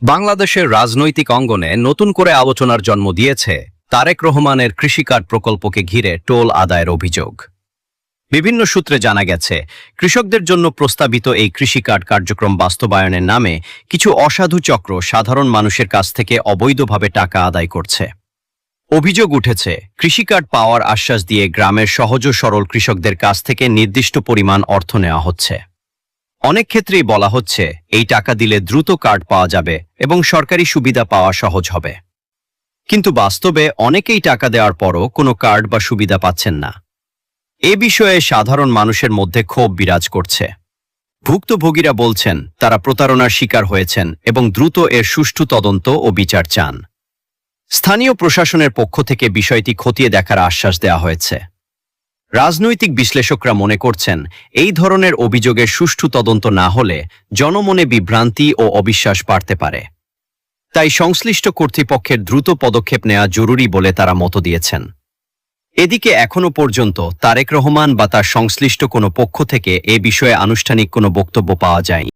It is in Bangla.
বাংলাদেশের রাজনৈতিক অঙ্গনে নতুন করে আলোচনার জন্ম দিয়েছে তারেক রহমানের কৃষি কার্ড প্রকল্পকে ঘিরে টোল আদায়ের অভিযোগ। বিভিন্ন সূত্রে জানা গেছে, কৃষকদের জন্য প্রস্তাবিত এই কৃষি কার্ড কার্যক্রম বাস্তবায়নের নামে কিছু অসাধু চক্র সাধারণ মানুষের কাছ থেকে অবৈধভাবে টাকা আদায় করছে। অভিযোগ উঠেছে, কৃষি কার্ড পাওয়ার আশ্বাস দিয়ে গ্রামের সহজ ও সরল কৃষকদের কাছ থেকে নির্দিষ্ট পরিমাণ অর্থ নেওয়া হচ্ছে। অনেক ক্ষেত্রেই বলা হচ্ছে, এই টাকা দিলে দ্রুত কার্ড পাওয়া যাবে এবং সরকারি সুবিধা পাওয়া সহজ হবে। কিন্তু বাস্তবে অনেকেই টাকা দেওয়ার পরও কোনো কার্ড বা সুবিধা পাচ্ছেন না। এ বিষয়ে সাধারণ মানুষের মধ্যে ক্ষোভ বিরাজ করছে। ভুক্তভোগীরা বলছেন, তারা প্রতারণার শিকার হয়েছেন এবং দ্রুত এর সুষ্ঠু তদন্ত ও বিচার চান। স্থানীয় প্রশাসনের পক্ষ থেকে বিষয়টি খতিয়ে দেখার আশ্বাস দেওয়া হয়েছে। রাজনৈতিক বিশ্লেষকরা মনে করছেন, এই ধরনের অভিযোগের সুষ্ঠু তদন্ত না হলে জনমনে বিভ্রান্তি ও অবিশ্বাস বাড়তে পারে। তাই সংশ্লিষ্ট কর্তৃপক্ষের দ্রুত পদক্ষেপ নেওয়া জরুরি বলে তারা মত দিয়েছেন। এদিকে এখনো পর্যন্ত তারেক রহমান বা তার সংশ্লিষ্ট কোনো পক্ষ থেকে এ বিষয়ে আনুষ্ঠানিক কোনো বক্তব্য পাওয়া যায়নি।